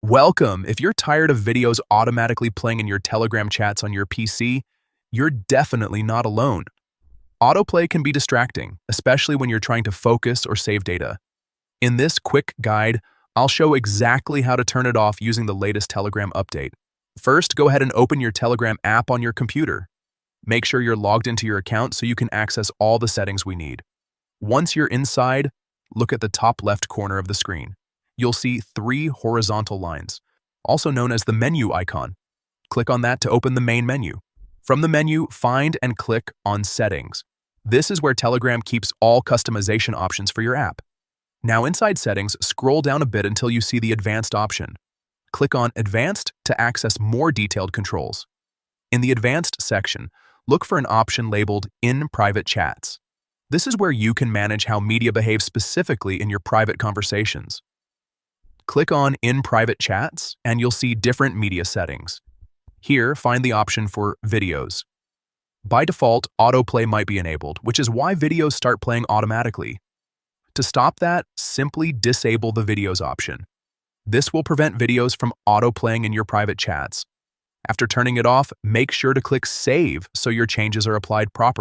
Welcome! If you're tired of videos automatically playing in your Telegram chats on your PC, you're definitely not alone. Autoplay can be distracting, especially when you're trying to focus or save data. In this quick guide, I'll show exactly how to turn it off using the latest Telegram update. First, go ahead and open your Telegram app on your computer. Make sure you're logged into your account so you can access all the settings we need. Once you're inside, look at the top left corner of the screen. You'll see 3 horizontal lines, also known as the menu icon. Click on that to open the main menu. From the menu, find and click on Settings. This is where Telegram keeps all customization options for your app. Now inside Settings, scroll down a bit until you see the Advanced option. Click on Advanced to access more detailed controls. In the Advanced section, look for an option labeled In Private Chats. This is where you can manage how media behaves specifically in your private conversations. Click on In Private Chats, and you'll see different media settings. Here, find the option for Videos. By default, Autoplay might be enabled, which is why videos start playing automatically. To stop that, simply disable the Videos option. This will prevent videos from autoplaying in your private chats. After turning it off, make sure to click Save so your changes are applied properly.